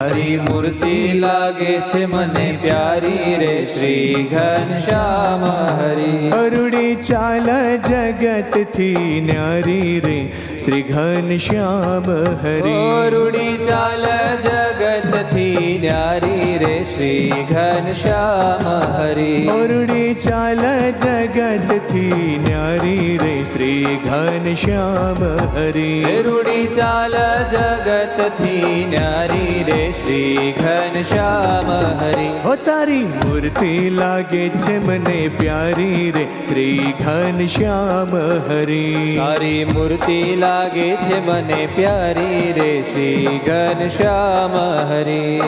તારી મૂર્તિ લાગે છે મને પ્યારી રે શ્રી ઘનશ્યામ હરી. અરુડી ચાલ જગતથી ન્યારી રે શ્રી ઘનશ્યામ હરી. અરુડી ચાલ જગતથી ન્યારી રે શ્રી ઘનશ્યામ હરી. અરુડી ચાલ જગતથી ન્યારી રે શ્રી ઘનશ્યામ હરી. અરુડી ચાલ જગતથી ન્યારી રે શ્રી ઘનશ્યામ હરી. ઓ તારી મૂર્તિ લાગે છે મને પ્યારી રે શ્રી ઘનશ્યામ હરી. તારી મૂર્તિ લાગે છે મને પ્યારી રે શ્રી ઘનશ્યામ હરી.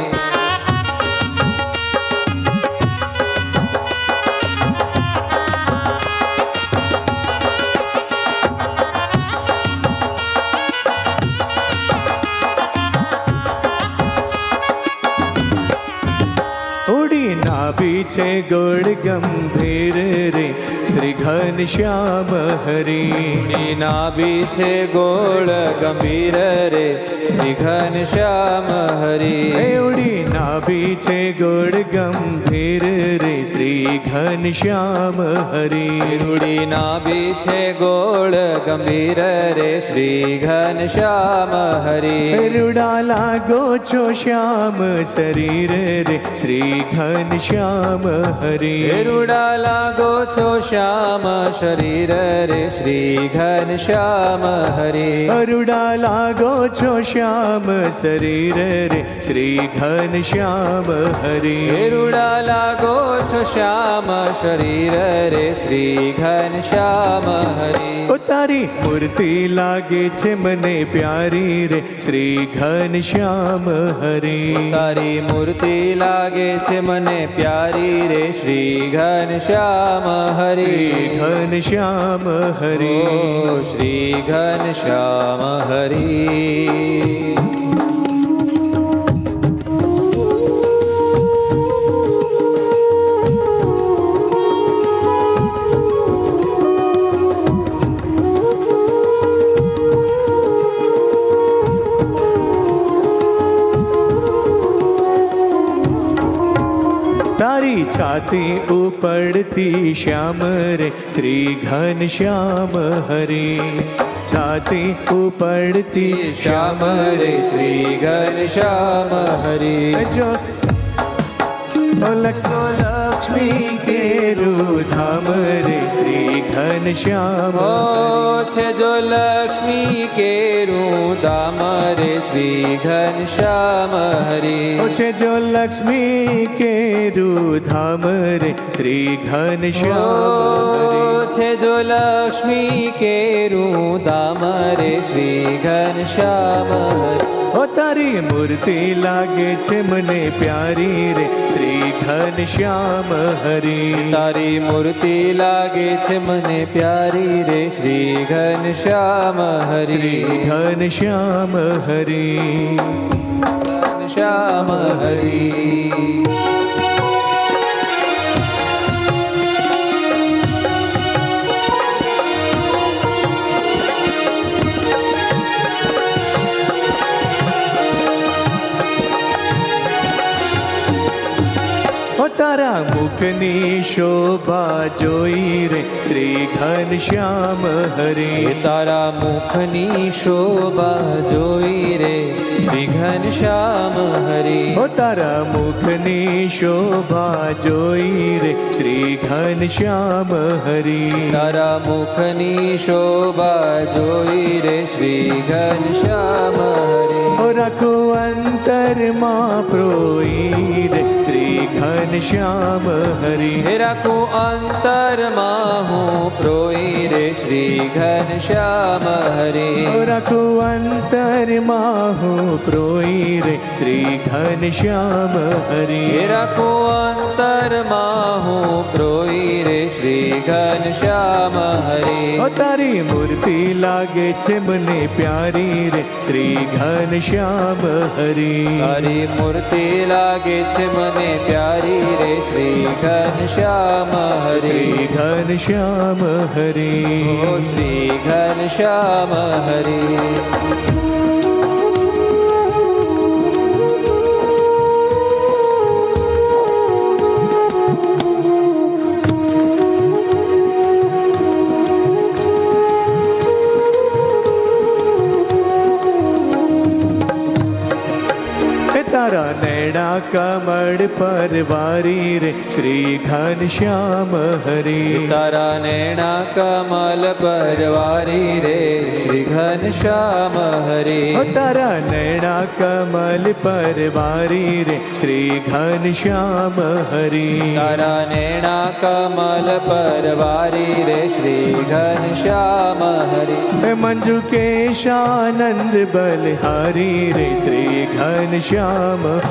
નાભી છે ગોળ ગંભીર રે શ્રી ઘનશ્યામ હરી. નાભી છે ગોળ ગંભીર રે શ્રી ઘનશ્યામ હરી. એવડી નાભી છે ગોળ ગંભીર રે શ્રી ઘનશ્યામ હરી. રૂડી નાભી છે ગોળ ગંભીર રે શ્રી ઘનશ્યામ હરી. રૂડા લાગો છો શ્યામ શરીર રે શ્રી ઘનશ્યામ હરી. રૂડા લાગો છો શ્યામ શરીર રે શ્રી ઘનશ્યામ હરી. રૂડા લાગો છો શ્યામ શરીર રે શ્રી ઘનશ્યામ હરી. રૂડા લાગો છો શ્યામ શરીર રે શ્રી ઘનશ્યામ હરી. તારી મૂર્તિ લાગે છે મને પ્યારી રે શ્રી ઘનશ્યામ હરી. તારી મૂર્તિ લાગે છે મને પ્યારી રે શ્રી ઘનશ્યામ હરી. ઘનશ્યામ હરી. ઓ શ્રી ઘનશ્યામ હરી. તારી છાતી ઉપડતી શ્યામ રે શ્રી ઘનશ્યામ હરી. છાતી ઉપડતી શ્યામ રે શ્રી ઘનશ્યામ હરી. જો લક્ષ્મી કેરું ધામ રે શ્રી ઘનશ્યામ. ઓ છે જો લક્ષ્મી કેરું ધામ રે શ્રી ઘનશ્યામ હરી. છે જો લક્ષ્મી કેરું ધામ રે શ્રી ઘનશ્યામ. છે જો લક્ષ્મી કેરું ધામ રે શ્રી ઘનશ્યામ હરી. ઓ તારી મૂર્તિ લાગે છે મને પ્યારી રે શ્રી ઘનશ્યામ હરી. તારી મૂર્તિ લાગે છે મને પ્યારી રે શ્રી ઘનશ્યામ હરી. ઘનશ્યામ હરી. ઘનશ્યામ હરી. તારા મુખની શોભા જોઈ રે શ્રી ઘનશ્યામ હરી. તારા મુખની શોભા જોઈ રે શ્રી ઘનશ્યામ હરી. ઓ તારા મુખની શોભા જોઈ રે શ્રી ઘનશ્યામ હરી. તારા મુખની શોભા જોઈ રે શ્રી ઘનશ્યામ હરી. રાખો અંતરમાં પ્રોઈ રે શ્રી ઘનશ્યામ હરી. રાખું અંતરમાં હું પ્રોઈ રે શ્રી ઘનશ્યામ હરી. રાખો અંતરમાં હું પ્રોઈ રે શ્રી ઘનશ્યામ હરી. રાખું અંતરમાં હું પ્રોઈ રે શ્રી ઘનશ્યામ હરી. તારી મૂર્તિ લાગે છે મને પ્યારી રે શ્રી ઘનશ્યામ હરી. તારી મૂર્તિ લાગે છે મને પ્યારી રે શ્રી ઘનશ્યામ હરી. ઘનશ્યામ હરી. ઓ શ્રી ઘનશ્યામ હરી. તારા નૈણા કમળ પરવારી રે શ્રી ઘનશ્યામ હરી. તારા નૈણા કમલ પરવારી રે શ્રી ઘનશ્યામ હરી. તારા નૈણા કમલ પરવારી રે શ્રી ઘનશ્યામ હરી. તારા નૈણા કમલ પરવારી રે શ્રી ઘનશ્યામ હરી. મંજુ કેશાનંદ બલહારી રે શ્રી ઘનશ્યામ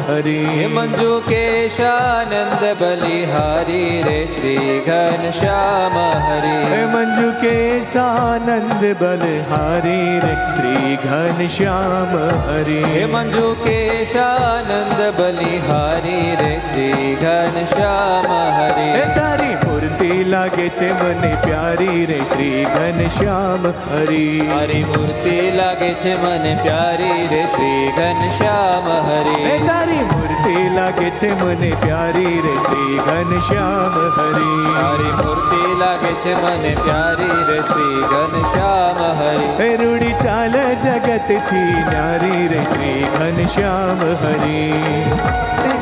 હરી. મંજુ કેશાનંદ બલિહારી રે શ્રી ઘનશ્યામ હરી. મંજુ કેશાનંદ બલહારી રે શ્રી ઘનશ્યામ હરી. મંજુ કેશાનંદ બલિહારી રે શ્રી ઘનશ્યામ હરી. તારી મૂર્તિ લાગે છે મને પ્યારી રે શ્રી ઘનશ્યામ હરી. તારી મૂર્તિ લાગે છે મને પ્યારી રે શ્રી ઘનશ્યામ હરી. તારી મૂર્તિ લાગે છે મને પ્યારી રે શ્રી ઘનશ્યામ હરી. તારી મૂર્તિ લાગે છે મને પ્યારી રે શ્રી ઘનશ્યામ હરી. રૂડી ચાલ જગત થી ન્યારી રે શ્રી ઘનશ્યામ હરી.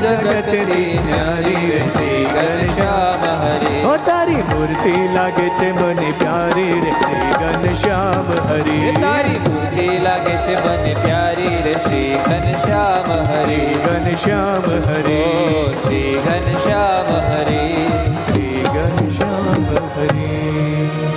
જગત થી ન્યારી રે શ્રી ઘનશ્યામ હરી. ઓ તારી મૂર્તિ લાગે છે મને પ્યારી રે શ્રી ઘનશ્યામ હરી. તારી મૂર્તિ લાગે છે મને પ્યારી રે શ્રી ઘનશ્યામ હરી. ઘનશ્યામ હરી.